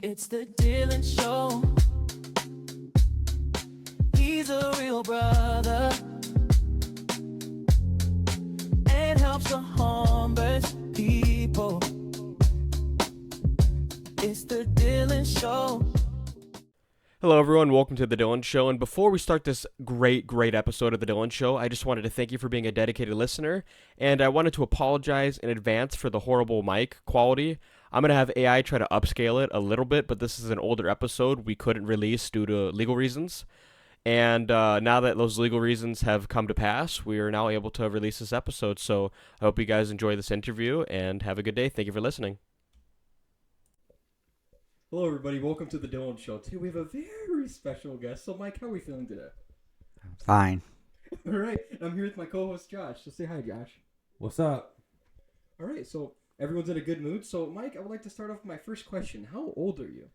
It's the Dylan Show. He's a real brother and helps the homeless people. It's the Dylan Show. Hello, everyone. Welcome to The Dylan Show. And before we start this great episode of The Dylan Show, I just wanted to thank you for being a dedicated listener. And I wanted to apologize in advance for the horrible mic quality. I'm going to have AI try to upscale it a little bit, but this is an older episode we couldn't release due to legal reasons. And now that those legal reasons have come to pass, we are now able to release this episode. So I hope you guys enjoy this interview and have a good day. Thank you for listening. Hello, everybody. Welcome to The Dylan Show. Today we have a very special guest. So, Mike, how are we feeling today? Fine. All right. I'm here with my co-host, Josh. So say hi, Josh. What's up? All right. So everyone's in a good mood. So, Mike, I would like to start off with my first question. How old are you?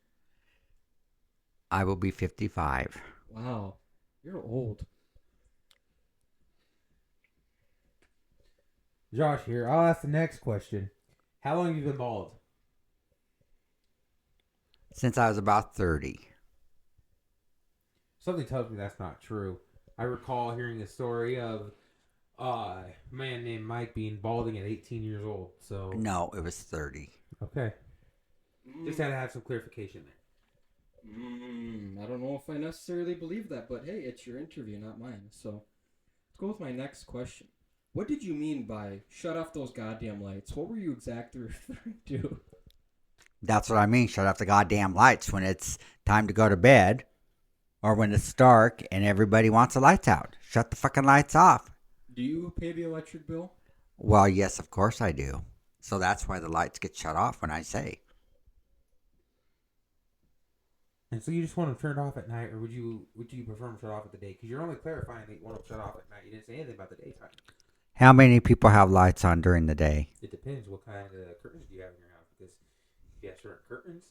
I will be 55. Wow. You're old. Josh here. I'll ask the next question. How long have you been bald? Since I was about 30. Something tells me that's not true. I recall hearing a story of a man named Mike being balding at 18 years old. So No, it was 30. okay. Just had to have some clarification there. I don't know if I necessarily believe that, but hey, it's your interview, not mine. So let's go with my next question. What did you mean by shut off those goddamn lights? What were you exactly referring to? That's what I mean. Shut off the goddamn lights when it's time to go to bed or when it's dark and everybody wants the lights out. Shut the fucking lights off. Do you pay the electric bill? Well, yes, of course I do. So that's why the lights get shut off when I say. And so you just want them turned off at night, or would you prefer them shut off at the day? Because you're only clarifying that you want them shut off at night. You didn't say anything about the daytime. How many people have lights on during the day? It depends what kind of curtains do you have in your house. Because if you have certain curtains,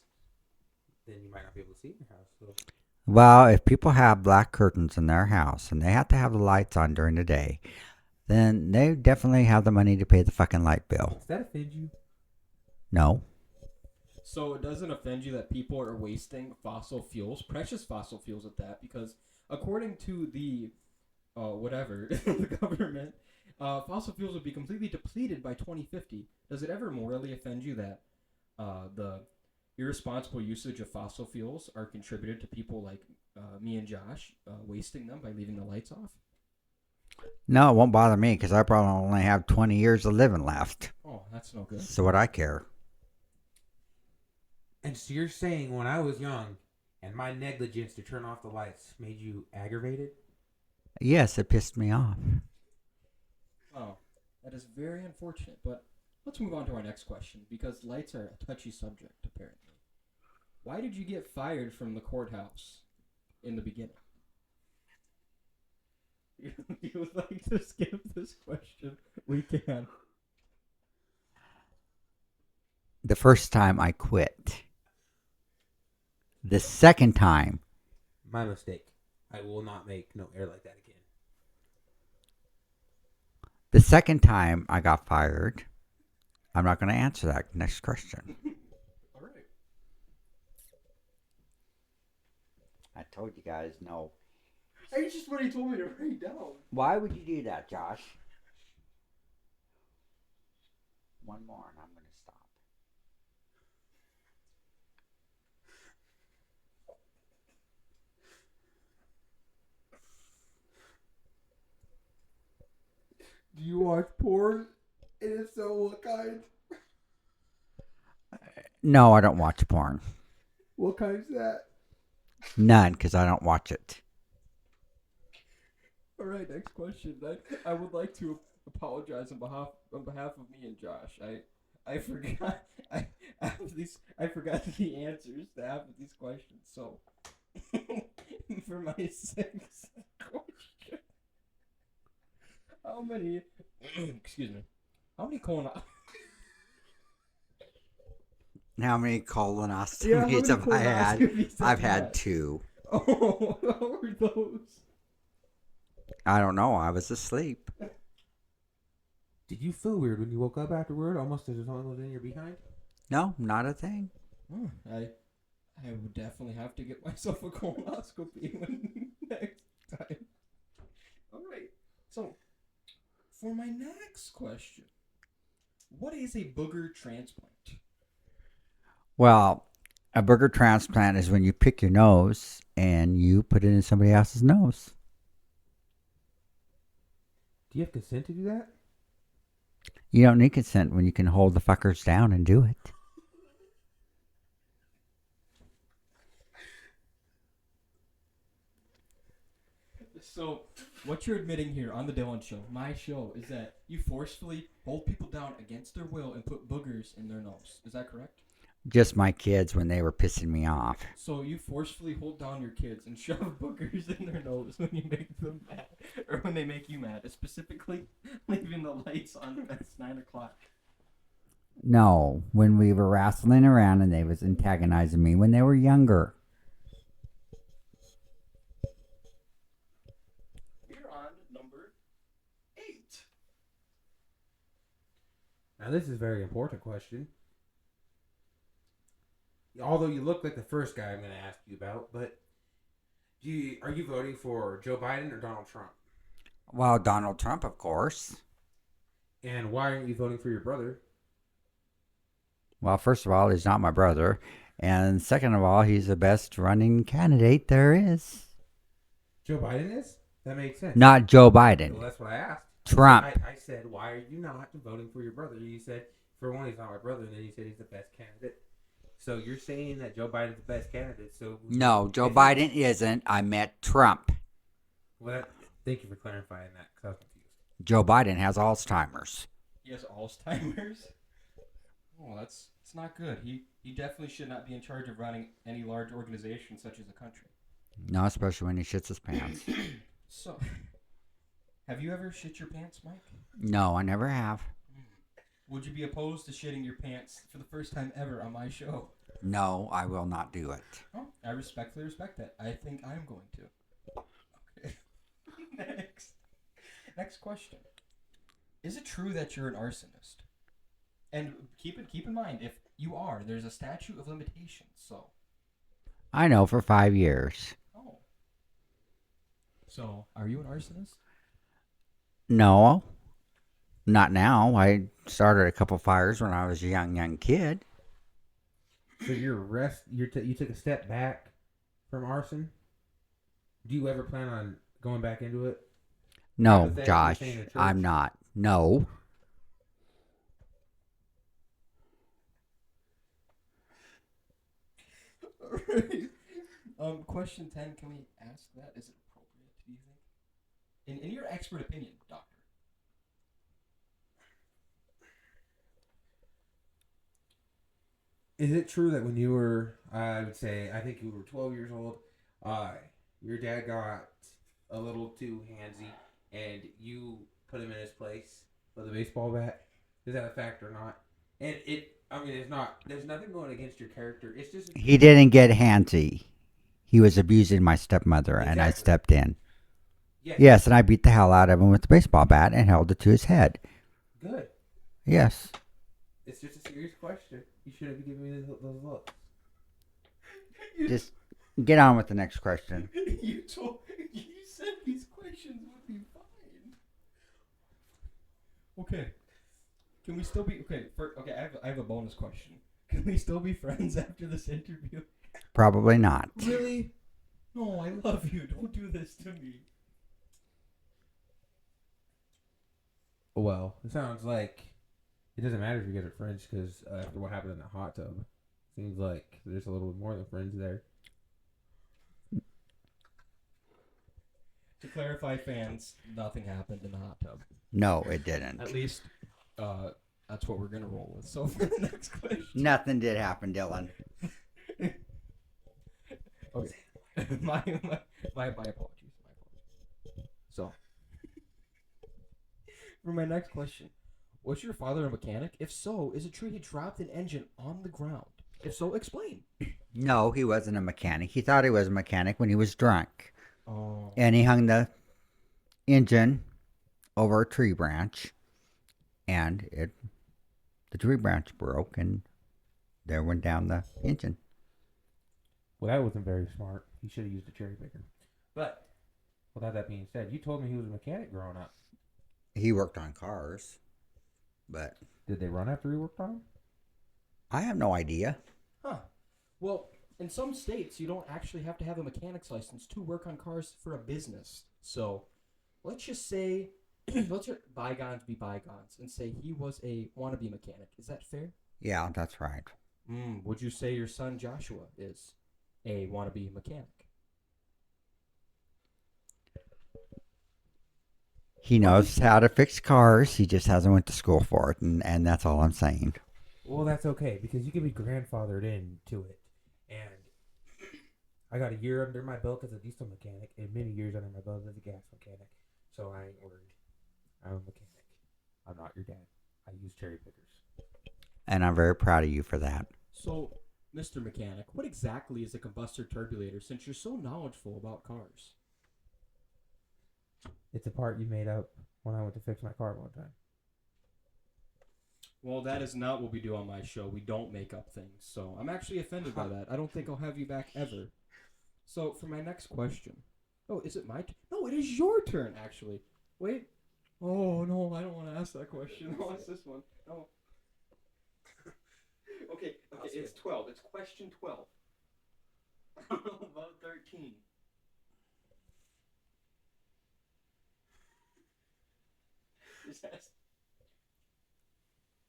then you might not be able to see in your house. So. Well, if people have black curtains in their house and they have to have the lights on during the day, then they definitely have the money to pay the fucking light bill. Does that offend you? No. So it doesn't offend you that people are wasting fossil fuels, precious fossil fuels at that, because according to the, the government, fossil fuels would be completely depleted by 2050. Does it ever morally offend you that the irresponsible usage of fossil fuels are contributed to people like me and Josh wasting them by leaving the lights off? No, it won't bother me because I probably only have 20 years of living left. Oh, that's no good. So what I care. And so you're saying when I was young and my negligence to turn off the lights made you aggravated? Yes, it pissed me off. Oh, that is very unfortunate, but let's move on to our next question, because lights are a touchy subject, apparently. Why did you get fired from the courthouse in the beginning? If you would like to skip this question, we can. The first time I quit. The second time, My mistake. I will not make no air like that again. the second time I got fired, I'm not going to answer that next question. All right. I told you guys no. I just what he told me to write down. Why would you do that, Josh? One more and I'm going to stop. Do you watch porn? And if so, what kind? No, I don't watch porn. What kind's that? None, because I don't watch it. All right, next question. I would like to apologize on behalf of me and Josh. I forgot I forgot the answers to half of these questions. So for my sixth question, how many? Excuse me. How many How many colonoscopies have I had? colonoscopies have I've you had 2. Oh, how were those? I don't know. I was asleep. Did you feel weird when you woke up afterward? Almost as if someone was in your behind? No, not a thing. Oh, I would definitely have to get myself a colonoscopy when next time. All right. So, for my next question, what is a booger transplant? Well, a booger transplant is when you pick your nose and you put it in somebody else's nose. Do you have consent to do that? You don't need consent when you can hold the fuckers down and do it. So, what you're admitting here on the Dylan Show, my show, is that you forcefully hold people down against their will and put boogers in their nose. Is that correct? Just my kids when they were pissing me off. So you forcefully hold down your kids and shove boogers in their nose when you make them mad, or when they make you mad, specifically leaving the lights on when it's 9 o'clock. No, when we were wrestling around and they was antagonizing me when they were younger. We're on number 8. Now this is a very important question. Although you look like the first guy I'm going to ask you about, but are you voting for Joe Biden or Donald Trump? Well, Donald Trump, of course. And why aren't you voting for your brother? Well, first of all, he's not my brother. And second of all, he's the best running candidate there is. Joe Biden is? That makes sense. Not Joe Biden. Well, that's what I asked. Trump. I said, why are you not voting for your brother? You said, for one, he's not my brother, and then you said he's the best candidate. So you're saying that Joe Biden's the best candidate. So No, Joe Biden isn't. I met Trump. Well, thank you for clarifying that, because I was confused. Joe Biden has Alzheimer's. He has Alzheimer's? Oh, it's not good. He definitely should not be in charge of running any large organization such as a country. No, especially when he shits his pants. So, have you ever shit your pants, Mike? No, I never have. Would you be opposed to shitting your pants for the first time ever on my show? No, I will not do it. Oh, I respectfully respect that. I think I'm going to. Okay. Next question. Is it true that you're an arsonist? And keep in mind, if you are, there's a statute of limitations, so. I know for 5 years. Oh. So, are you an arsonist? No, not now. I started a couple fires when I was a young kid. So you took a step back from arson? Do you ever plan on going back into it? No, Hypothetically, Josh, saying the church? I'm not. No. Alright. Question 10, can we ask that? Is it appropriate, do you think? In your expert opinion, doctor. Is it true that when you were, I think you were 12 years old, your dad got a little too handsy and you put him in his place with a baseball bat? Is that a fact or not? And it's not, there's nothing going against your character. It's just. He didn't get handsy. He was abusing my stepmother, and I Exactly. stepped in. Yeah. Yes, and I beat the hell out of him with the baseball bat and held it to his head. Good. Yes. It's just a serious question. You shouldn't be giving me those looks. Just get on with the next question. You said these questions would be fine. Okay. Can we still be I have a bonus question. Can we still be friends after this interview? Probably not. Really? No, I love you. Don't do this to me. Well, it sounds like it doesn't matter if you guys are friends because after what happened in the hot tub, seems like there's a little more than friends there. To clarify, fans, nothing happened in the hot tub. No, it didn't. At least, that's what we're gonna roll with. So for the next question. Nothing did happen, Dylan. Okay. my apologies. So, for my next question, was your father a mechanic? If so, is it true he dropped an engine on the ground? If so, explain. No, he wasn't a mechanic. He thought he was a mechanic when he was drunk. Oh. And he hung the engine over a tree branch, and the tree branch broke, and there went down the engine. Well, that wasn't very smart. He should have used a cherry picker. But, without that being said, you told me he was a mechanic growing up. He worked on cars, but Did they run after he worked on them? I have no idea. Huh. Well, in some states, you don't actually have to have a mechanic's license to work on cars for a business. So, let's just say, let's let bygones be bygones and say he was a wannabe mechanic. Is that fair? Yeah, that's right. Would you say your son Joshua is a wannabe mechanic? He knows how to fix cars. He just hasn't went to school for it, and that's all I'm saying. Well, that's okay, because you can be grandfathered into it. And I got a year under my belt as a diesel mechanic and many years under my belt as a gas mechanic. So I ain't worried. I'm a mechanic. I'm not your dad. I use cherry pickers. And I'm very proud of you for that. So, Mr. Mechanic, what exactly is a combustor turbulator since you're so knowledgeable about cars? It's a part you made up when I went to fix my car one time. Well, that is not what we do on my show. We don't make up things. So I'm actually offended by that. I don't think I'll have you back ever. So for my next question. Oh, is it my turn? No, it is your turn, actually. Wait. Oh, no, I don't want to ask that question. No, it's this one. No. Okay, it's 12. It's question 12. About 13.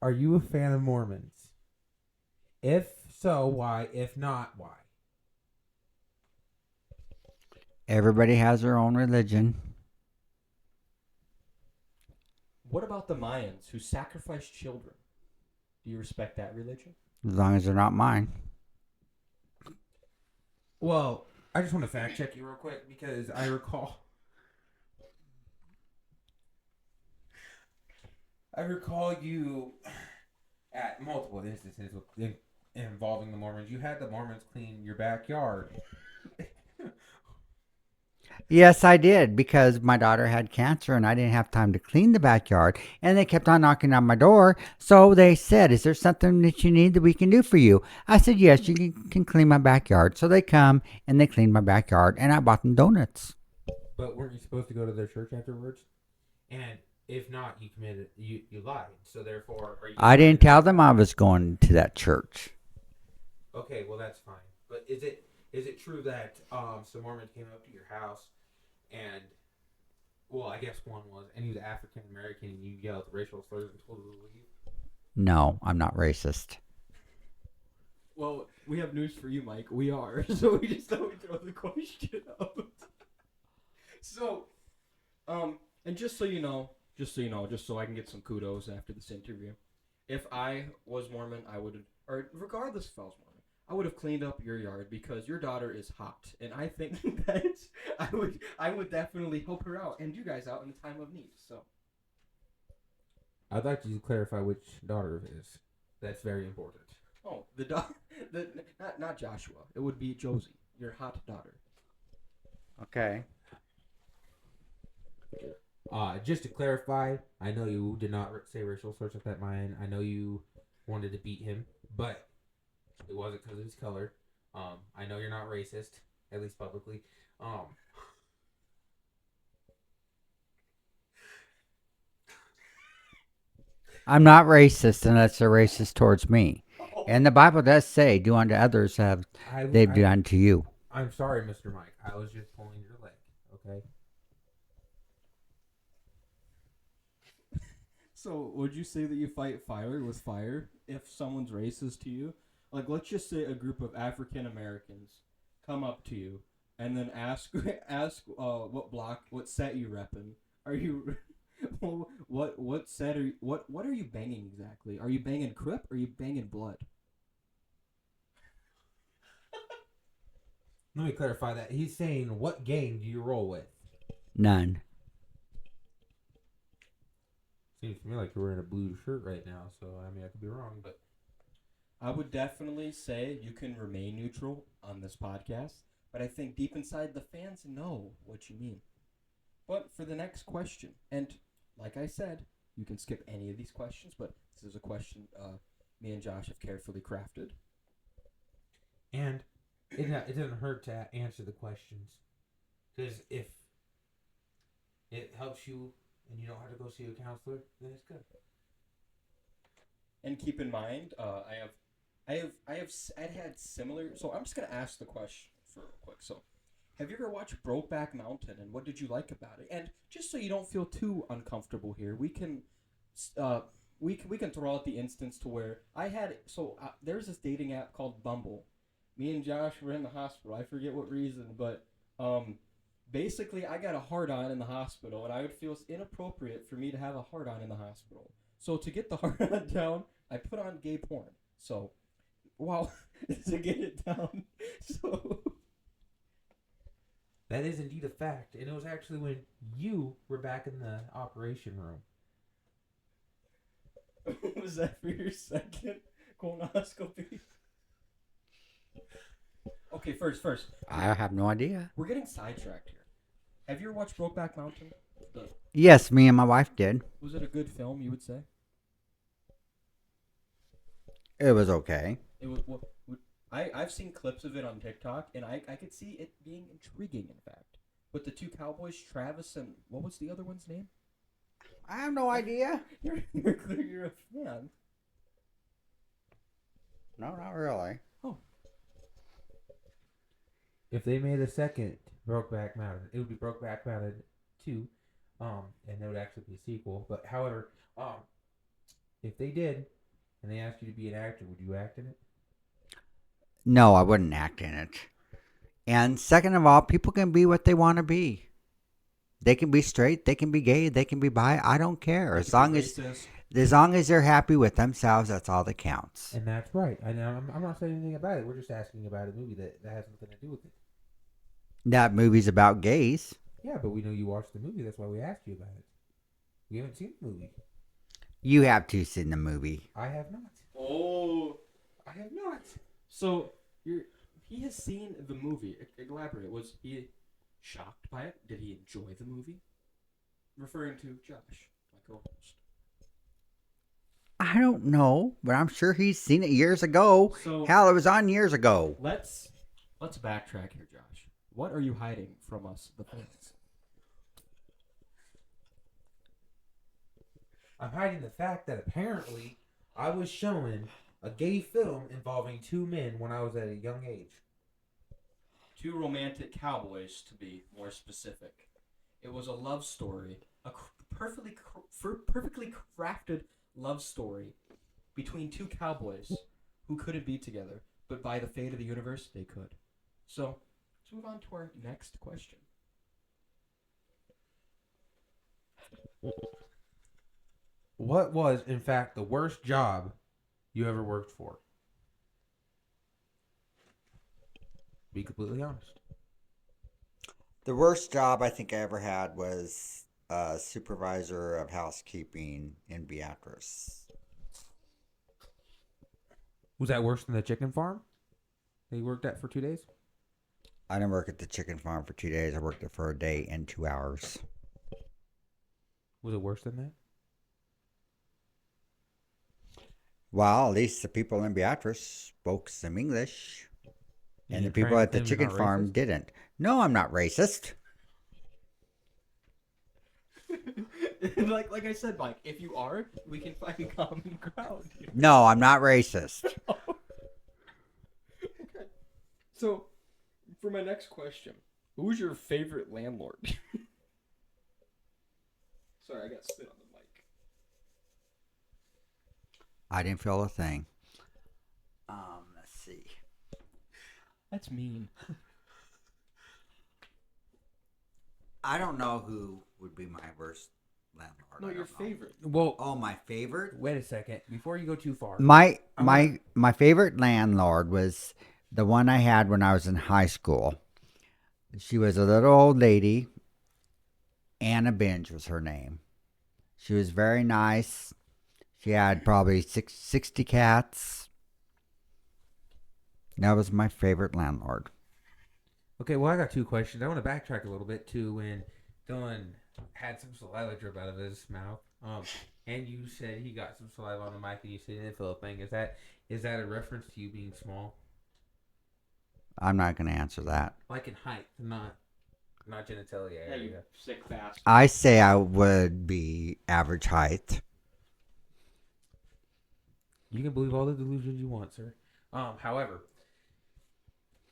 Are you a fan of Mormons? If so, why? If not, why? Everybody has their own religion. What about the Mayans who sacrificed children? Do you respect that religion? As long as they're not mine. Well, I just want to fact check you real quick because I recall you at multiple instances involving the Mormons. You had the Mormons clean your backyard. Yes, I did, because my daughter had cancer and I didn't have time to clean the backyard. And they kept on knocking on my door. So they said, is there something that you need that we can do for you? I said, yes, you can clean my backyard. So they come and they clean my backyard, and I bought them donuts. But weren't you supposed to go to their church afterwards? And if not, you lied. So therefore, are you? I didn't tell them I was going to that church. Okay, well that's fine. But is it true that some Mormons came up to your house and, well, I guess one was, and he was African American, and you yelled racial slurs and told him to leave? No, I'm not racist. Well, we have news for you, Mike. We are. So we just thought we'd throw the question out. So, and just so you know, just so I can get some kudos after this interview, if I was Mormon, I would, or regardless if I was Mormon, I would have cleaned up your yard because your daughter is hot, and I think that I would definitely help her out and you guys out in a time of need. So, I'd like you to clarify which daughter it is. That's very important. oh, not Joshua. It would be Josie, your hot daughter. Okay. Just to clarify, I know you did not say racial slurs at that mine. I know you wanted to beat him, but it wasn't because of his color. I know you're not racist, at least publicly. I'm not racist unless they're racist towards me. And the Bible does say, do unto others have they've done to you. I'm sorry, Mr. Mike. I was just pulling your leg, okay? So, would you say that you fight fire with fire if someone's racist to you? Like, let's just say a group of African Americans come up to you and then ask what set you reppin'? Are you what set are you, what are you banging exactly? Are you banging Crip or are you banging Blood? Let me clarify that. He's saying, what gang do you roll with? None. Seems to me like you're wearing a blue shirt right now, so I mean I could be wrong, but I would definitely say you can remain neutral on this podcast, but I think deep inside the fans know what you mean. But for the next question, and like I said, you can skip any of these questions, but this is a question me and Josh have carefully crafted. and it doesn't hurt to answer the questions, because if it helps you and you don't have to go see a counselor, then it's good. And keep in mind, I had similar. So I'm just gonna ask the question for real quick. So, have you ever watched Brokeback Mountain, and what did you like about it? And just so you don't feel too uncomfortable here, we can throw out the instance to where I had. So there's this dating app called Bumble. Me and Josh were in the hospital. I forget what reason, but basically I got a hard on in the hospital, and I would feel inappropriate for me to have a hard on in the hospital. So to get the hard on down, I put on gay porn. So, wow, to get it down. So That is indeed a fact, and it was actually when you were back in the operation room. was that for your second colonoscopy? Okay, first, I have no idea. we're getting sidetracked here. Have you ever watched Brokeback Mountain? Yes, me and my wife did. Was it a good film? You would say It was okay. it was. I've seen clips of it on TikTok, and I could see it being intriguing. In fact, with the two cowboys, Travis and what was the other one's name? I have no idea. You're a fan. No, not really. If they made a second Brokeback Mountain, it would be Brokeback Mountain 2, and there would actually be a sequel. But however, if they did, and they asked you to be an actor, would you act in it? No, I wouldn't act in it. And second of all, people can be what they want to be. They can be straight, they can be gay, they can be bi. I don't care. As long as they're happy with themselves, that's all that counts. And that's right. I'm not saying anything about it. We're just asking about a movie that has nothing to do with it. That movie's about gays. Yeah, but we know you watched the movie. That's why we asked you about it. We haven't seen the movie. You have to see the movie. I have not. Oh, I have not. so he has seen the movie. Elaborate. Was he shocked by it? Did he enjoy the movie? Referring to Josh, my co-host. I don't know, but I'm sure he's seen it years ago. So Hell, it was on years ago. let's backtrack here, Josh. What are you hiding from us, the fans? I'm hiding the fact that apparently I was shown a gay film involving two men when I was at a young age. Two romantic cowboys, to be more specific. It was a love story, a perfectly crafted love story between two cowboys who couldn't be together, but by the fate of the universe, they could. So, let's move on to our next question. What was, in fact, the worst job you ever worked for? Be completely honest. The worst job I think I ever had was supervisor of housekeeping in Beatrice. Was that worse than the chicken farm that you worked at for 2 days? I didn't work at the chicken farm for 2 days. I worked it for a day and 2 hours. Was it worse than that? Well, at least the people in Beatrice spoke some English. And You the people trained at the them, chicken not farm racist? didn't. No, I'm not racist. like I said, Mike, if you are, we can find a common ground here. No, I'm not racist. Okay. So, for my next question, who's your favorite landlord? Sorry, I got spit on the mic. I didn't feel a thing. Let's see. That's mean. I don't know who would be my worst landlord. No, I your don't know. favorite. Well, Oh, my favorite? wait a second. Before you go too far. My I'm my favorite landlord was the one I had when I was in high school. She was a little old lady. Anna Binge was her name. She was very nice. She had probably 60 cats. That was my favorite landlord. Okay, well, I got two questions. I want to backtrack a little bit to when Dylan had some saliva drip out of his mouth. And you said he got some saliva on the mic, and you said he didn't feel a thing. Is that a reference to you being small? I'm not going to answer that. Like in height, not genitalia Yeah, you area. sick bastard. I say I would be average height. You can believe all the delusions you want, sir. However,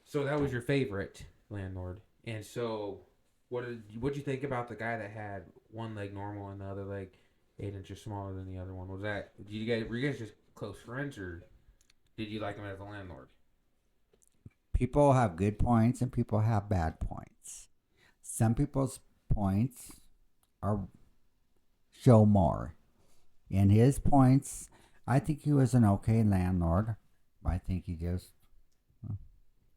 so that was your favorite landlord, and so what'd you think about the guy that had one leg normal and the other leg 8 inches smaller than the other one? Was that were you guys just close friends, or did you like him as a landlord? People have good points and people have bad points. Some people's points are show more. In his points, I think he was an okay landlord. I think he just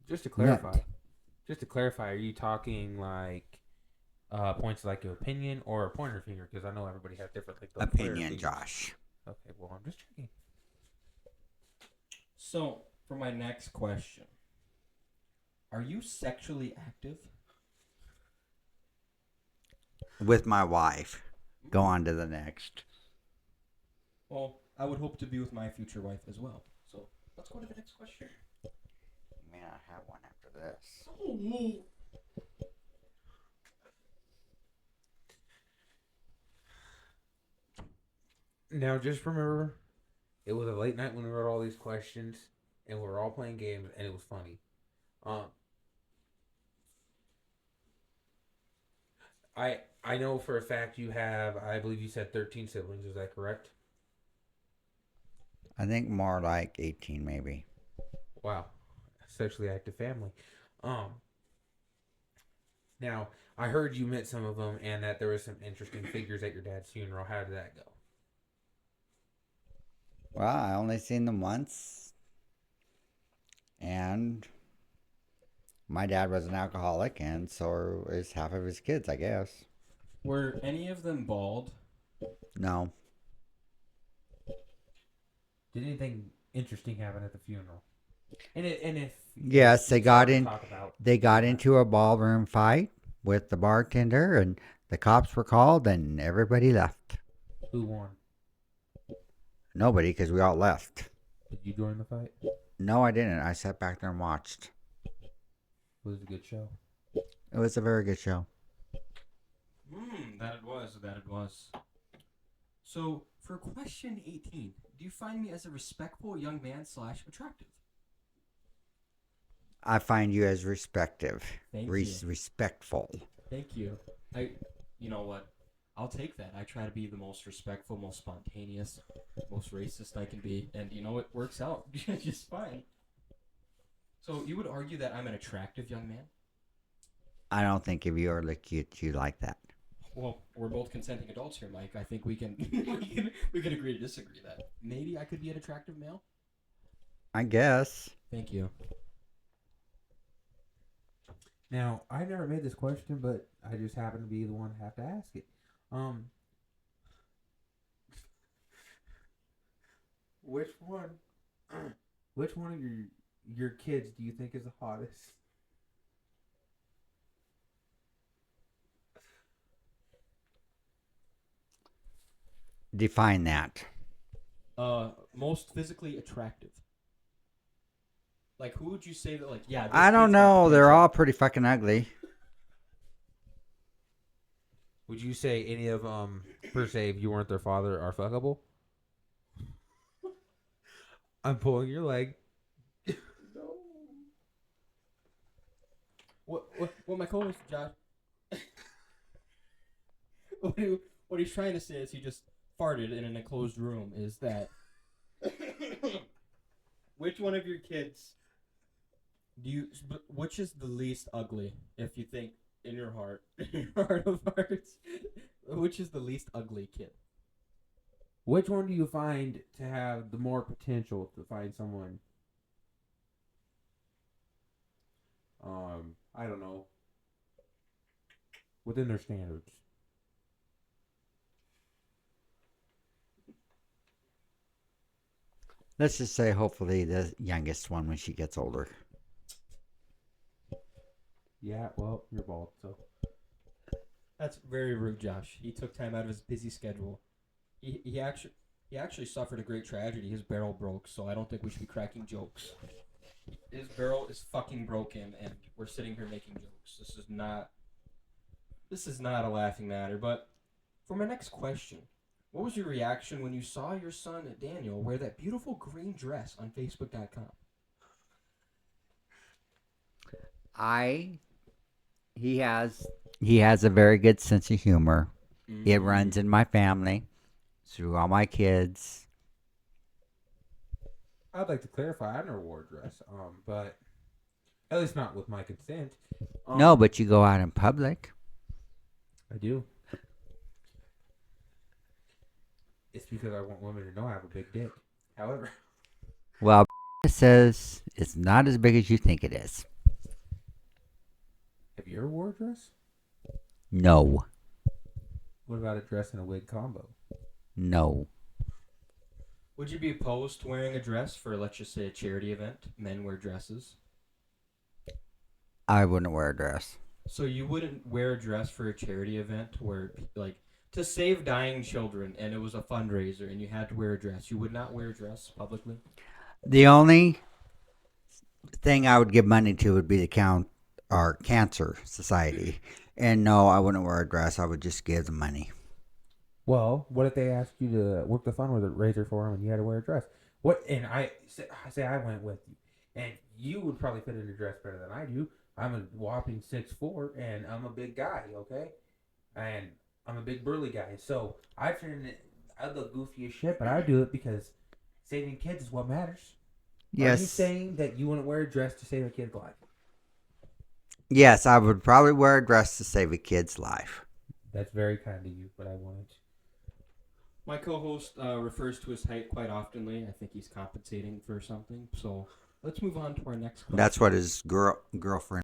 Just to clarify, Net. are you talking like points like your opinion or a pointer finger? Because I know everybody has different like those pointer opinion, fingers. Josh. Okay, well I'm just checking. So, for my next question, are you sexually active? With my wife. Go on to the next. Well, I would hope to be with my future wife as well. So, let's go to the next question. You may not have one after this. Now, just remember, it was a late night when we wrote all these questions, and we were all playing games, and it was funny. I know for a fact you have, I believe you said 13 siblings. Is that correct? I think more like 18 maybe. Wow, sexually active family. Now I heard you met some of them, and that there was some interesting figures at your dad's funeral. How did that go? Well, I only seen them once. And my dad was an alcoholic, and so is half of his kids, I guess. Were any of them bald? No. Did anything interesting happen at the funeral? And if Yes, they got in. talk about They got into a ballroom fight with the bartender, and the cops were called, and everybody left. who won. Nobody, because we all left. Did you join the fight? No, I didn't. I sat back there and watched. Was it a good show? It was a very good show. That it was. That it was. So, for question 18, do you find me as a respectful young man / attractive? I find you as respective, Thank you. respectful. Thank you. You know what? I'll take that. I try to be the most respectful, most spontaneous, most racist I can be, and you know it works out just fine. So you would argue that I'm an attractive young man? I don't think if you ever look at you like that. Well, we're both consenting adults here, Mike. I think we can we can agree to disagree that maybe I could be an attractive male. I guess. Thank you. Now, I've never made this question, but I just happen to be the one to have to ask it. Which one of your kids do you think is the hottest? Define that. Most physically attractive. Like, who would you say that? Like, yeah. this I don't kid's got know. They're potential? all pretty fucking ugly. Would you say any of them, per se, if you weren't their father, are fuckable? I'm pulling your leg. What my co-host Josh, what he's trying to say is he just farted in an enclosed room. Is that which one of your kids which is the least ugly? If you think in your heart of hearts, which is the least ugly kid? Which one do you find to have the more potential to find someone? I don't know. Within their standards. Let's just say hopefully the youngest one when she gets older. Yeah, well, you're bald, so. That's very rude, Josh. He took time out of his busy schedule. He actually suffered a great tragedy. His barrel broke, so I don't think we should be cracking jokes. His barrel is fucking broken, and we're sitting here making jokes. This is not. This is not a laughing matter. But for my next question, what was your reaction when you saw your son Daniel wear that beautiful green dress on Facebook.com? He has a very good sense of humor. It runs in my family, through all my kids. I'd like to clarify. I never wore a dress, but at least not with my consent. No, but you go out in public. I do. It's because I want women to know I have a big dick. However, Well, it says it's not as big as you think it is. have you ever wore a dress? No, What about a dress and a wig combo? no. Would you be opposed to wearing a dress for, let's just say, a charity event? Men wear dresses. I wouldn't wear a dress. So you wouldn't wear a dress for a charity event where, like, to save dying children, and it was a fundraiser, and you had to wear a dress. You would not wear a dress publicly? The only thing I would give money to would be the Cancer Society. And no, I wouldn't wear a dress. I would just give the money. Well, what if they asked you to work the fundraiser for them and you had to wear a dress? What? And I say I went with you, and you would probably fit in a dress better than I do. I'm a whopping 6'4", and I'm a big guy, okay? And I'm a big burly guy, so I look goofy as shit, but I do it because saving kids is what matters. Are you Yes. saying that you wouldn't wear a dress to save a kid's life? Yes, I would probably wear a dress to save a kid's life. That's very kind of you, but I wanted to. My co-host refers to his height quite oftenly. I think he's compensating for something. So let's move on to our next question. That's what his girlfriend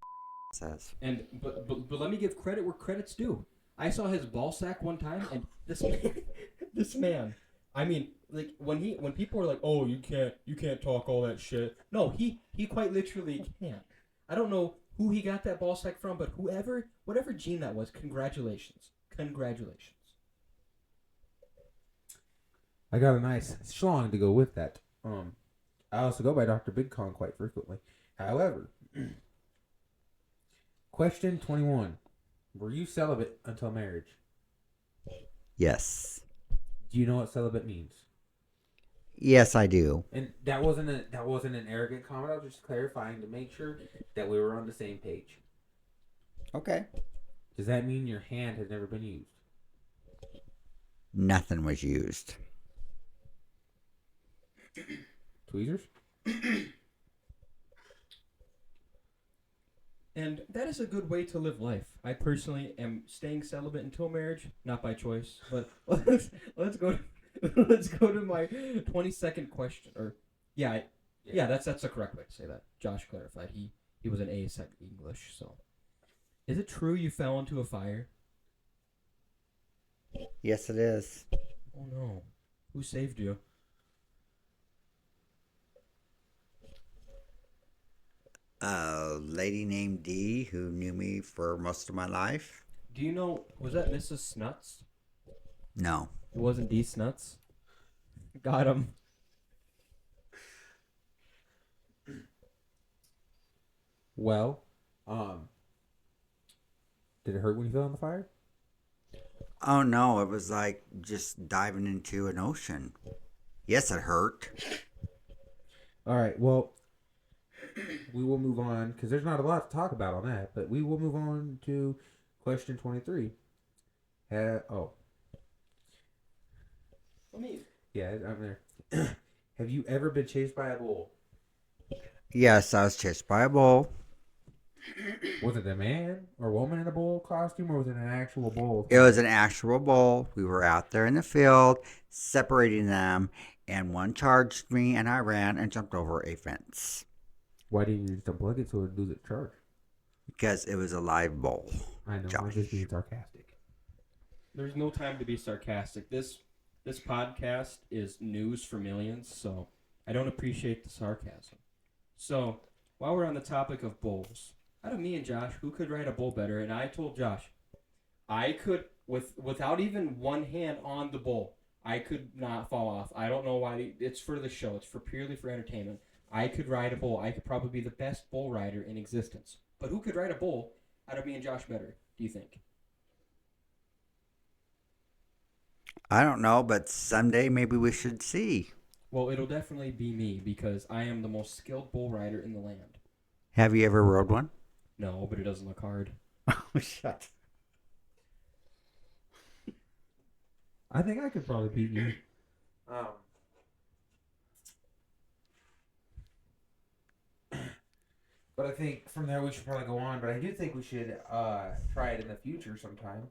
says. And but let me give credit where credit's due. I saw his ball sack one time, and this man, this man. I mean, like when people are like, "Oh, you can't talk all that shit." No, he quite literally can. I don't know who he got that ball sack from, but whatever gene that was, congratulations. I got a nice schlong to go with that. I also go by Dr. Big Con quite frequently. However, question 21. Were you celibate until marriage? Yes. Do you know what celibate means? Yes, I do. And that wasn't an arrogant comment. I was just clarifying to make sure that we were on the same page. Okay. Does that mean your hand has never been used? Nothing was used. Tweezers? And that is a good way to live life. I personally am staying celibate until marriage, not by choice. But let's go to my 22nd question. Or yeah, that's the correct way to say that. Josh clarified. He was an A Sec English. So, is it true you fell into a fire? Yes, it is. Oh no, who saved you? A lady named Dee who knew me for most of my life. Do you know? Was that Mrs. Snuts? No. It wasn't D Snuts. Got him. Well, did it hurt when you fell in the fire? Oh no, it was like just diving into an ocean. Yes, it hurt. All right, well, we will move on because there's not a lot to talk about on that, but we will move on to question 23. Let me. Yeah, I'm there. Have you ever been chased by a bull? Yes, I was chased by a bull. Was it a man or woman in a bull costume, or was it an actual bull? It was an actual bull. We were out there in the field separating them, and one charged me, and I ran and jumped over a fence Why didn't you just unplug it so it would lose its charge? because it was a live bull. I know, I'm Josh. just being sarcastic. There's no time to be sarcastic. This podcast is news for millions, so I don't appreciate the sarcasm. So, while we're on the topic of bulls, out of me and Josh, who could ride a bull better? And I told Josh, I could, without even one hand on the bull, I could not fall off. I don't know why. It's for the show. It's purely for entertainment. I could ride a bull. I could probably be the best bull rider in existence. But who could ride a bull out of me and Josh better, do you think? I don't know, but someday maybe we should see. Well, it'll definitely be me because I am the most skilled bull rider in the land. Have you ever rode one? No, but it doesn't look hard. Oh, shut. I think I could probably beat you. But I think from there we should probably go on. But I do think we should try it in the future sometime.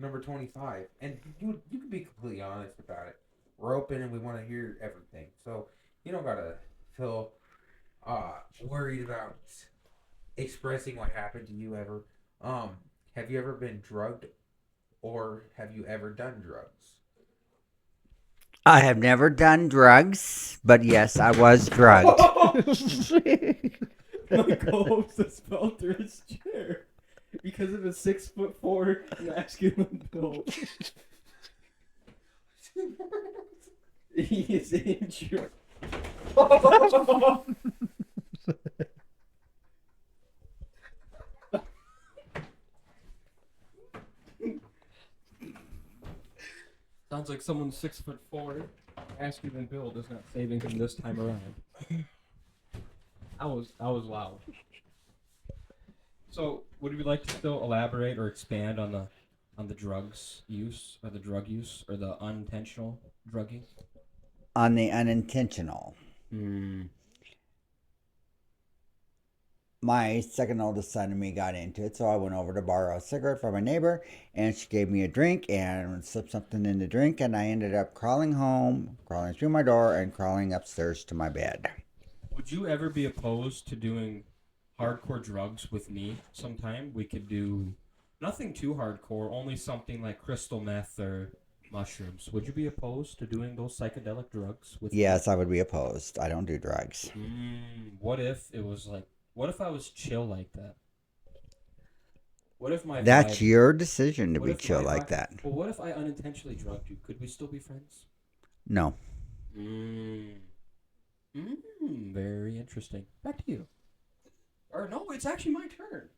Number 25, and you can be completely honest about it. We're open and we want to hear everything, so you don't gotta feel worried about expressing what happened to you ever. Have you ever been drugged, or have you ever done drugs? I have never done drugs, but yes, I was drugged. My co-host has fell through his chair because of his 6'4" masculine build. He is injured. Sounds like someone 6'4", masculine build is not saving him this time around. I was loud. So, would you like to still elaborate or expand on the drugs use or the drug use or the unintentional drugging? On the unintentional. My second oldest son and me got into it, so I went over to borrow a cigarette from my neighbor, and she gave me a drink and slipped something in the drink, and I ended up crawling home, crawling through my door, and crawling upstairs to my bed. Would you ever be opposed to doing hardcore drugs with me sometime? We could do nothing too hardcore, only something like crystal meth or mushrooms. Would you be opposed to doing those psychedelic drugs with me? Yes, I would be opposed. I don't do drugs. What if it was like, what if I was chill like that? What if my That's vibe- your decision to what be if chill my like vibe- that. Well, what if I unintentionally drugged you? Could we still be friends? No. Very interesting. Back to you. Or no, it's actually my turn.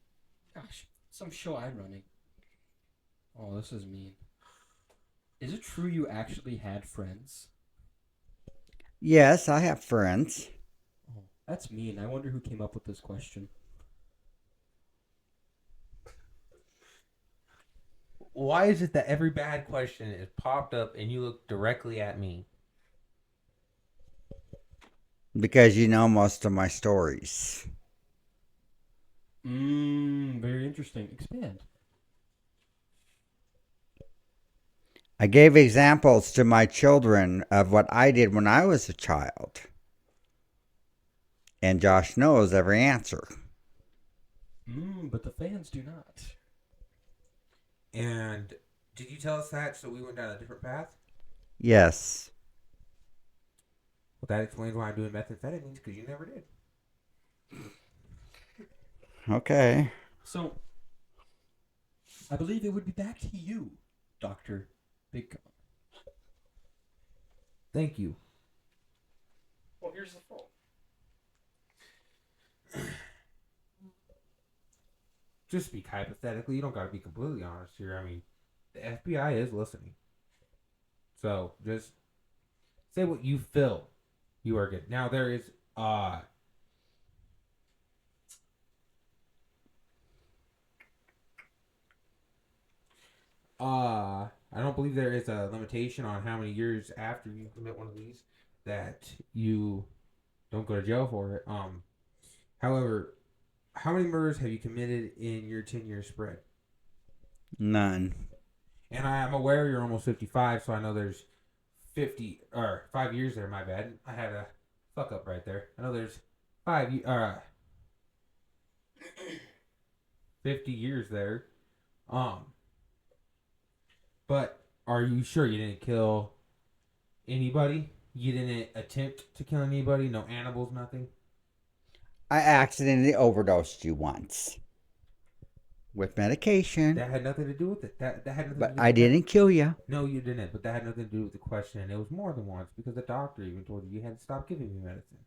Gosh, some show I'm running. Oh, this is mean. Is it true you actually had friends? Yes, I have friends. Oh, that's mean. I wonder who came up with this question. Why is it that every bad question is popped up and you look directly at me? Because you know most of my stories. Very interesting. Expand. I gave examples to my children of what I did when I was a child. And Josh knows every answer. But the fans do not. And did you tell us that so we went down a different path? Yes. Well, that explains why I'm doing methamphetamines, because you never did. Okay. So, I believe it would be back to you, Dr. Big Gun. Thank you. Well, here's the phone. Just speak hypothetically. You don't got to be completely honest here. I mean, the FBI is listening. So, just say what you feel you are good. Now, there is, I don't believe there is a limitation on how many years after you commit one of these that you don't go to jail for it. However, how many murders have you committed in your 10-year spread? None. And I'm aware you're almost 55, so I know there's 5 years there. My bad. I had a fuck up right there. I know there's 50 years there. But are you sure you didn't kill anybody? You didn't attempt to kill anybody? No animals, nothing? I accidentally overdosed you once. with medication. That had nothing to do with it. That had nothing to But do I with it. didn't kill you. No, you didn't. But that had nothing to do with the question. It was more than once because the doctor even told you had to stop giving me medicine.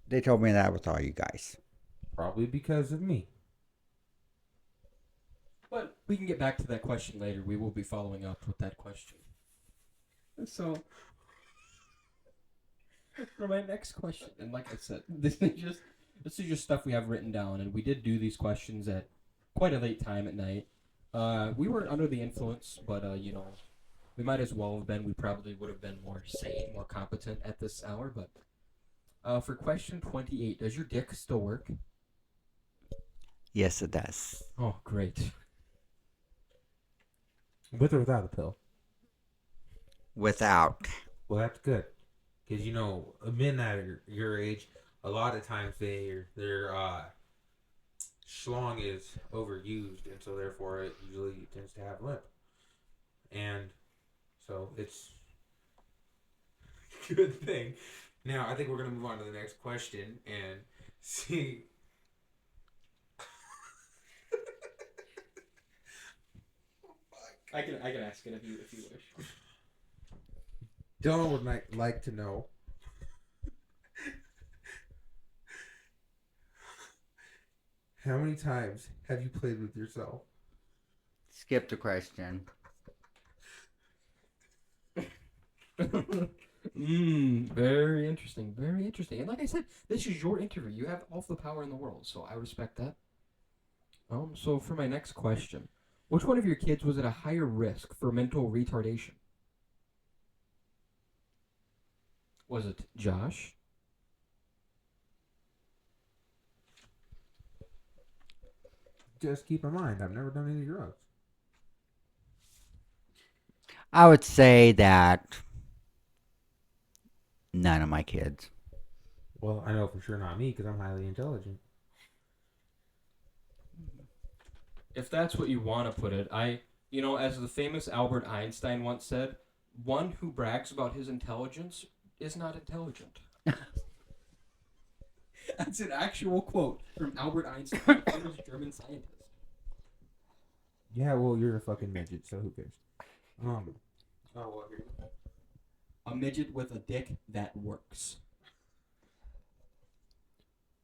They told me that with all you guys. Probably because of me. But we can get back to that question later. We will be following up with that question. So, for my next question, and like I said, this is just stuff we have written down, and we did do these questions at quite a late time at night. We were under the influence, but you know, we might as well have been. We probably would have been more sane, more competent at this hour. But for question 28, does your dick still work? Yes, it does. Oh, great. With or without the pill. Without. Well, that's good. Because, you know, men that are your age, a lot of times their schlong is overused, and so therefore it usually tends to have limp. And so it's a good thing. Now, I think we're going to move on to the next question and see. I can ask it if you wish. Dylan would like to know. How many times have you played with yourself? Skip the question. Very interesting. Very interesting. And like I said, this is your interview. You have all the power in the world, so I respect that. So for my next question, which one of your kids was at a higher risk for mental retardation? Was it Josh? Just keep in mind, I've never done any drugs. I would say that none of my kids. Well, I know for sure not me because I'm highly intelligent. If that's what you want to put it, as the famous Albert Einstein once said, one who brags about his intelligence is not intelligent. That's an actual quote from Albert Einstein, a famous German scientist. Yeah, well, you're a fucking midget, so who cares? Oh, well, here you go. A midget with a dick that works.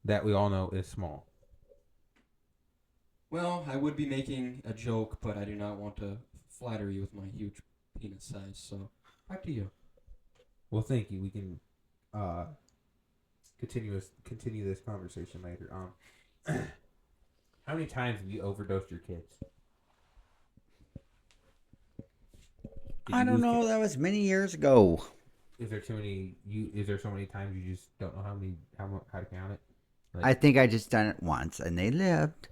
That we all know is small. Well, I would be making a joke, but I do not want to flatter you with my huge penis size, so back to you. Well, thank you. We can continue this conversation later. How many times have you overdosed your kids? I don't know. That was many years ago. Is there too many? Is there so many times you just don't know how to count it? I think I just done it once, and they lived.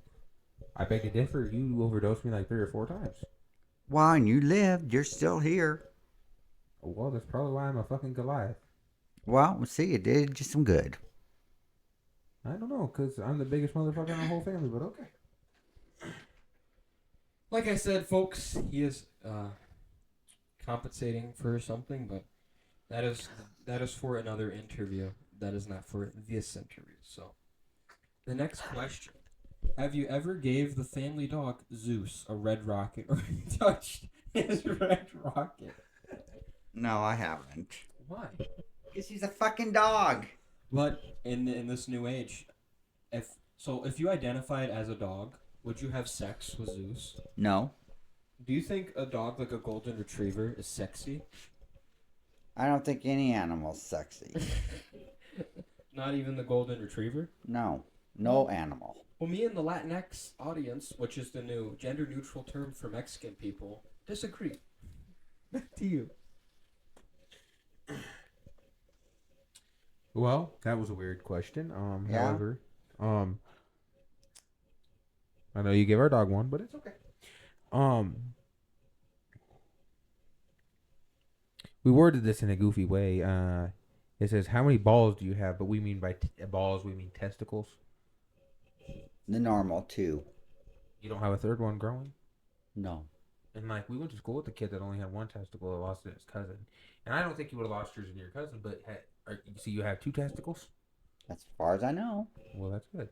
I beg to differ. You overdosed me like 3 or 4 times. Well, and you lived. You're still here. Well, that's probably why I'm a fucking Goliath. Well, see, it did you some good. I don't know, because I'm the biggest motherfucker in our whole family, but okay. Like I said, folks, he is compensating for something, but that is for another interview. That is not for this interview. So, the next question: have you ever gave the family dog Zeus a red rocket or touched his red rocket? No, I haven't. Why? Because he's a fucking dog. But in this new age, if you identified as a dog, would you have sex with Zeus? No. Do you think a dog like a golden retriever is sexy? I don't think any animal's sexy. Not even the golden retriever? No. No animal. Well, me and the Latinx audience, which is the new gender-neutral term for Mexican people, disagree. Back to you. Well, that was a weird question. Yeah. However, I know you gave our dog one, but it's okay. We worded this in a goofy way. It says, "How many balls do you have?" But we mean by balls, we mean testicles. The normal, too. You don't have a third one growing. No. And like we went to school with a kid that only had one testicle that lost it his cousin, and I don't think you would have lost yours in your cousin, but so you have 2 testicles. As far as I know. Well, that's good.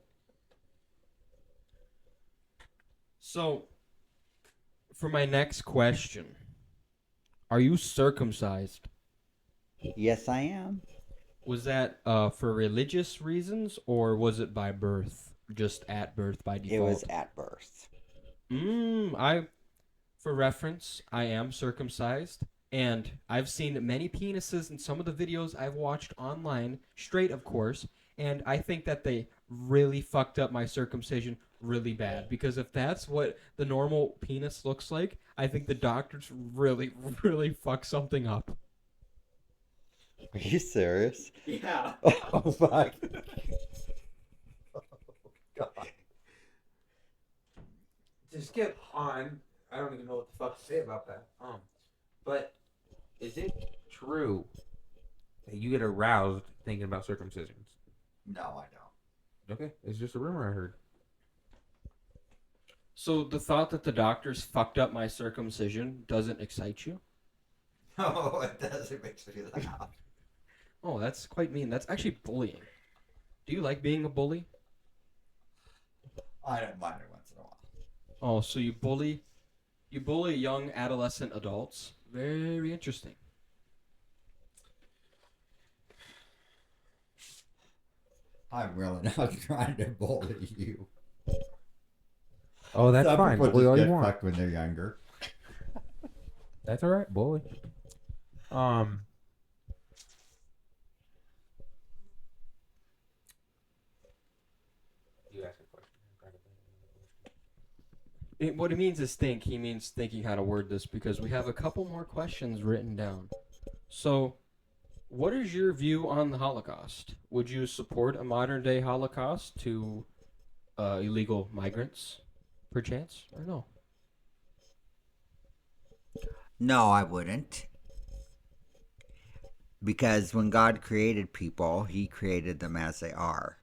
So, for my next question, are you circumcised? Yes, I am. Was that for religious reasons or was it by birth? Just at birth by It default? was at birth. For reference, I am circumcised, and I've seen many penises in some of the videos I've watched online, straight of course, and I think that they really fucked up my circumcision really bad, because if that's what the normal penis looks like, I think the doctors really, really fuck something up. Are you serious? Yeah. Oh, fuck. To skip on, I don't even know what the fuck to say about that. But is it true that you get aroused thinking about circumcisions? No, I don't. Okay, it's just a rumor I heard. So the thought that the doctors fucked up my circumcision doesn't excite you? No, it doesn't make me laugh. Oh, that's quite mean. That's actually bullying. Do you like being a bully? I don't mind it once in a while. Oh, so you bully young adolescent adults. Very interesting. I'm really not trying to bully you. Oh, that's Some fine. people Bully just all you get want. fucked when they're younger. That's all right, bully. You ask a question. What it means is think. He means thinking how to word this because we have a couple more questions written down. So, what is your view on the Holocaust? Would you support a modern day Holocaust to illegal migrants, perchance, or no? No, I wouldn't. Because when God created people, He created them as they are.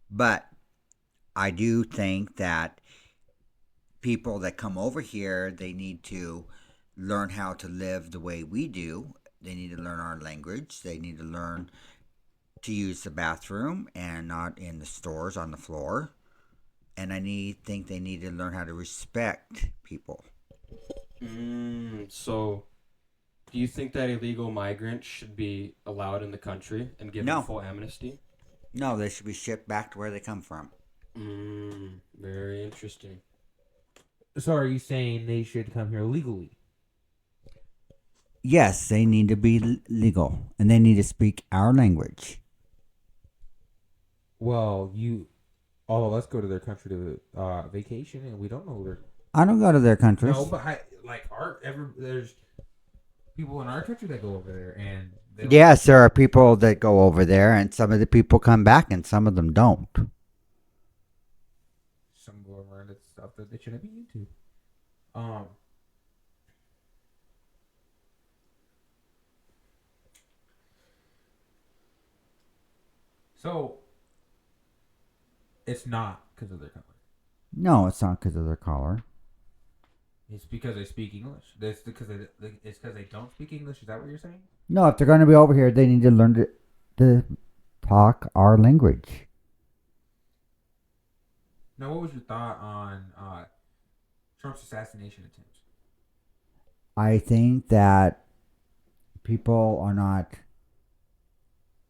But I do think that people that come over here, they need to learn how to live the way we do. They need to learn our language. They need to learn to use the bathroom and not in the stores on the floor. And think they need to learn how to respect people. So, do you think that illegal migrants should be allowed in the country and given No. full amnesty? No, they should be shipped back to where they come from. Very interesting. So, are you saying they should come here legally? Yes, they need to be legal, and they need to speak our language. Well, all of us go to their country to vacation, and we don't know their. I don't go to their countries. No, but there's people in our country that go over there, and Yes, there are people that go over there, and some of the people come back, and some of them don't. some go around into stuff that they shouldn't be into. So it's not because of their color. No, it's not because of their color. It's because they speak English. It's because they don't speak English. Is that what you're saying? No, if they're going to be over here, they need to learn to talk our language. Now, what was your thought on Trump's assassination attempts? I think that people are not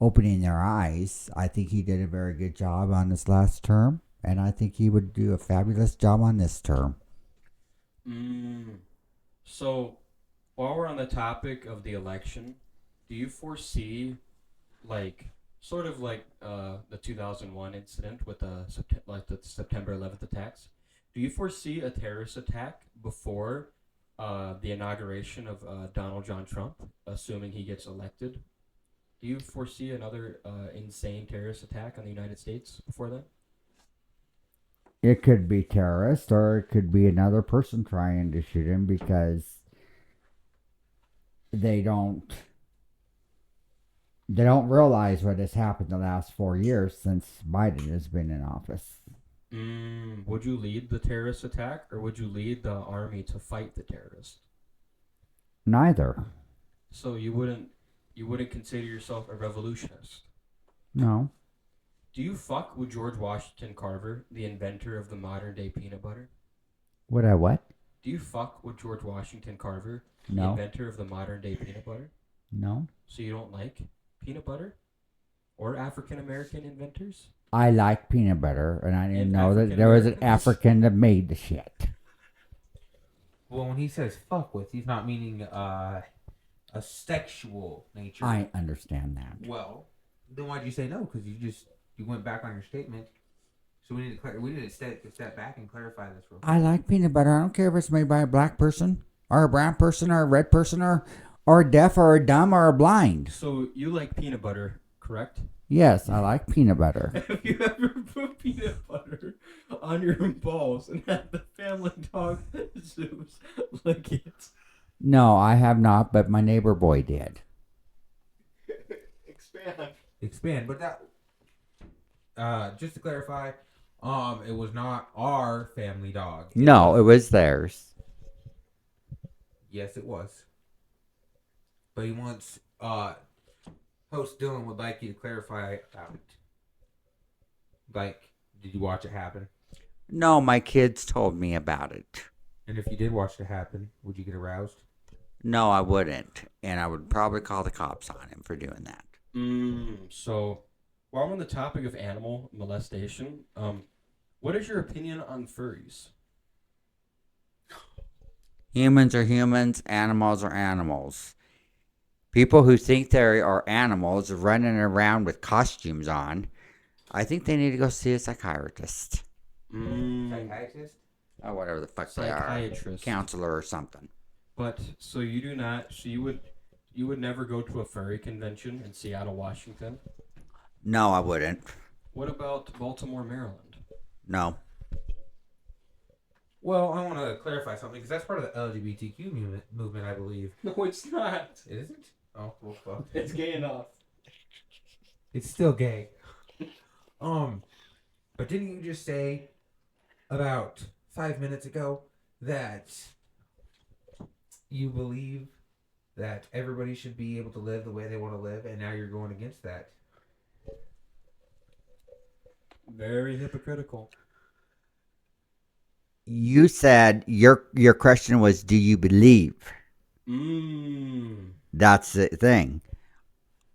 opening their eyes. I think he did a very good job on his last term, and I think he would do a fabulous job on this term. So, while we're on the topic of the election, do you foresee, sort of like the 2001 incident with the September 11th attacks? Do you foresee a terrorist attack before the inauguration of Donald John Trump, assuming he gets elected? Do you foresee another insane terrorist attack on the United States before then? It could be terrorist, or it could be another person trying to shoot him because they don't realize what has happened the last 4 years since Biden has been in office. Would you lead the terrorist attack, or would you lead the army to fight the terrorists? Neither. So you wouldn't consider yourself a revolutionist? No. Do you fuck with George Washington Carver, the inventor of the modern day peanut butter? Would I what? Do you fuck with George Washington Carver, the No. inventor of the modern day peanut butter? No. So you don't like peanut butter? Or African American inventors? I like peanut butter, and I didn't And know that there was an African-Americans? African that made the shit. Well, when he says fuck with, he's not meaning a sexual nature. I understand that. Well, then why'd you say no? Because you went back on your statement. So we need to step back and clarify this real quick. I like peanut butter. I don't care if it's made by a black person, or a brown person, or a red person, or a deaf, or a dumb, or a blind. So you like peanut butter, correct? Yes, I like peanut butter. Have you ever put peanut butter on your balls and had the family dog Zeus lick it? No, I have not, but my neighbor boy did. Expand, but that just to clarify, it was not our family dog. No, it was theirs. Yes, it was. But he wants host Dylan would like you to clarify about it. Like, did you watch it happen? No, my kids told me about it. And if you did watch it happen, would you get aroused? No, I wouldn't, and I would probably call the cops on him for doing that. So, while I'm on the topic of animal molestation, what is your opinion on furries? Humans are humans, animals are animals. People who think they are animals running around with costumes on, I think they need to go see a psychiatrist. Psychiatrist? Or whatever the fuck they are. Psychiatrist. Counselor or something. But so you do not. So you would never go to a furry convention in Seattle, Washington. No, I wouldn't. What about Baltimore, Maryland? No. Well, I want to clarify something because that's part of the LGBTQ movement, I believe. No, it's not. It isn't? Oh, well, fuck. It's gay enough. It's still gay. But didn't you just say about 5 minutes ago that you believe that everybody should be able to live the way they want to live, and now you're going against that? Very hypocritical. You said your question was, do you believe? That's the thing.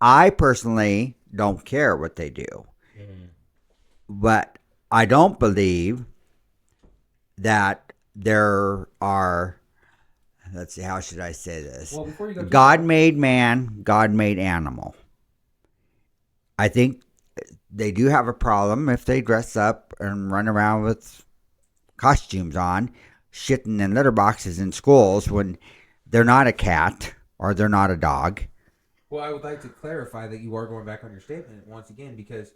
I personally don't care what they do. But I don't believe that there are, let's see, how should I say this? Well, before you go, God made man, God made animal. I think they do have a problem if they dress up and run around with costumes on, shitting in litter boxes in schools when they're not a cat or they're not a dog. Well, I would like to clarify that you are going back on your statement once again because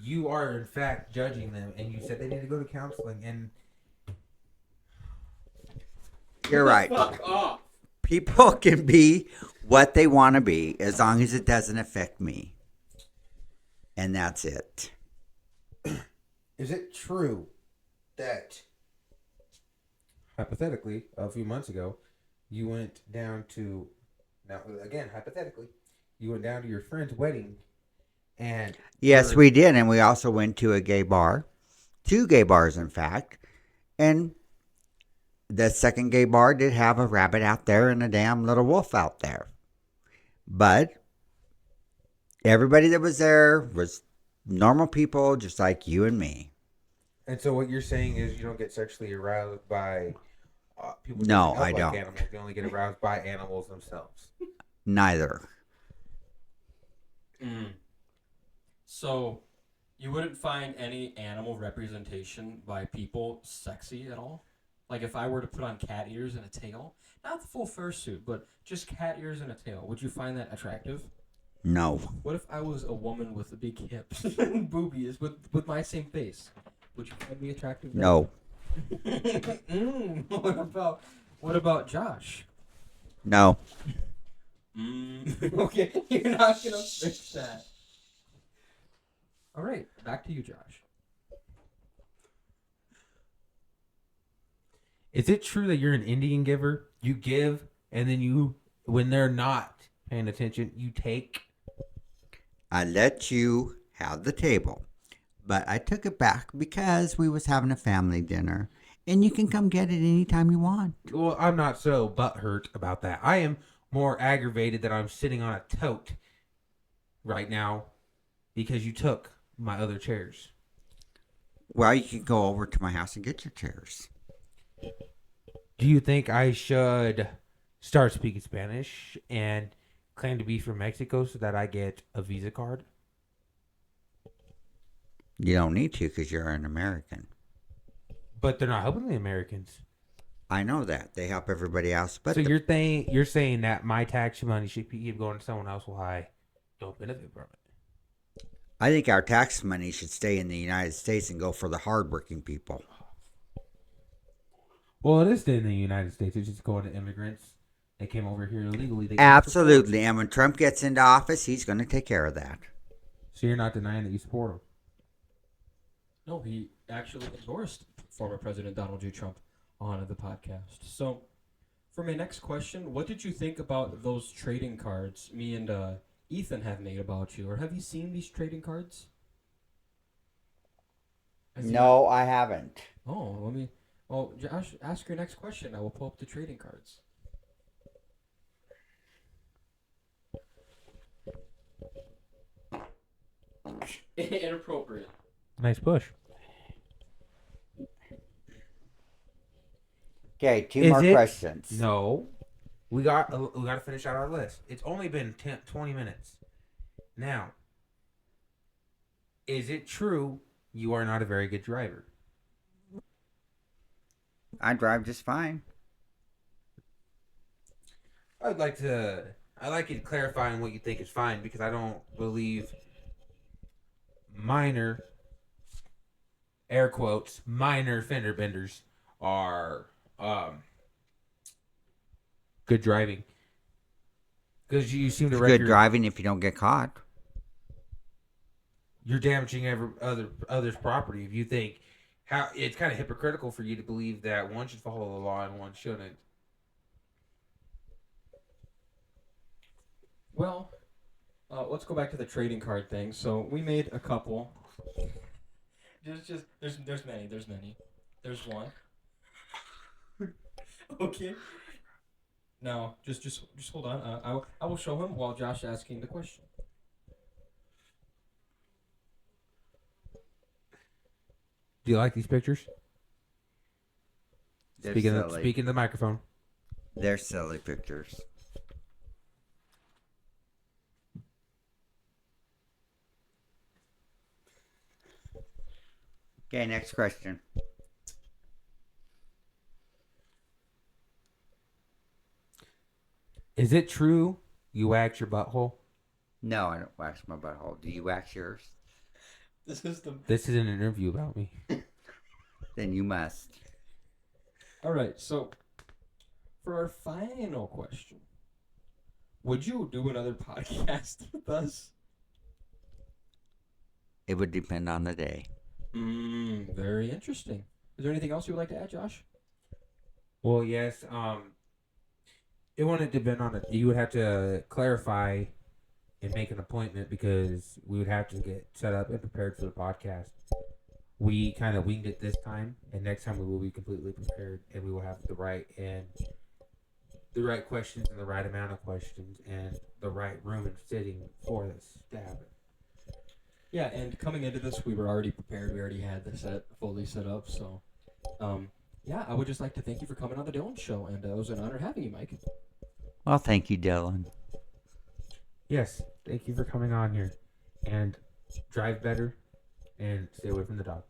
you are in fact judging them, and you said they need to go to counseling. And You're right. Fuck off. People can be what they want to be as long as it doesn't affect me. And that's it. is it true that hypothetically a few months ago you went down to, now again hypothetically, you went down to your friend's wedding? And Yes, we did. And we also went to a gay bar. 2 gay bars, in fact. And the second gay bar did have a rabbit out there and a damn little wolf out there. But everybody that was there was normal people just like you and me. And so what you're saying is you don't get sexually aroused by people No, dressing up I like don't. animals. You only get aroused by animals themselves. Neither. So, you wouldn't find any animal representation by people sexy at all? Like if I were to put on cat ears and a tail, not the full fursuit, but just cat ears and a tail, would you find that attractive? No. What if I was a woman with big hips and boobies with my same face? Would you find me attractive? then? No. What about Josh? No. Okay, you're not gonna fix that. All right, back to you, Josh. Is it true that you're an Indian giver? You give, and then you, when they're not paying attention, you take? I let you have the table. But I took it back because we was having a family dinner. And you can come get it anytime you want. Well, I'm not so butthurt about that. I am more aggravated that I'm sitting on a tote right now because you took my other chairs. Well, you can go over to my house and get your chairs. Do you think I should start speaking Spanish and claim to be from Mexico so that I get a Visa card? You don't need to because you're an American. But they're not helping the Americans. I know that. They help everybody else. But So you're saying that my tax money should keep going to someone else while I don't benefit from it? I think our tax money should stay in the United States and go for the hardworking people. Well, it is in the United States. It's just going to immigrants. They came over here illegally. They Absolutely. And when Trump gets into office, he's going to take care of that. So you're not denying that you support him? No, he actually endorsed former President Donald J. Trump on the podcast. So, for my next question, what did you think about those trading cards me and Ethan have made about you? Or have you seen these trading cards? No, I haven't. Oh, let me. Well, Josh, ask your next question. I will pull up the trading cards. Inappropriate. Nice push. Okay, two Is more it? questions. No. We got to finish out our list. It's only been 20 minutes. Now, is it true you are not a very good driver? I drive just fine. I like you clarifying what you think is fine because I don't believe minor, air quotes, minor fender benders are good driving. Because you seem to It's wreck good your, driving if you don't get caught. you're damaging others' property. If you think how it's kind of hypocritical for you to believe that one should follow the law and one shouldn't. Well, let's go back to the trading card thing. So we made a couple. There's many. There's one. Okay. No, just hold on. I will show him while Josh asking the question. Do you like these pictures? They're Speaking silly. to the microphone. They're silly pictures. Okay, next question. Is it true you wax your butthole? No, I don't wax my butthole. Do you wax yours? This is the. This is an interview about me. Then you must. All right. So, for our final question, would you do another podcast with us? It would depend on the day. Very interesting. Is there anything else you would like to add, Josh? Well, yes. It wouldn't depend on it. You would have to clarify and make an appointment because we would have to get set up and prepared for the podcast. We kind of winged it this time, and next time we will be completely prepared, and we will have the right questions and the right amount of questions and the right room and sitting for this to happen. Yeah, and coming into this, we were already prepared. We already had the set fully set up. So, yeah, I would just like to thank you for coming on the Dylan Show, and it was an honor having you, Mike. Well, thank you, Dylan. Yes, thank you for coming on here, and drive better and stay away from the dog.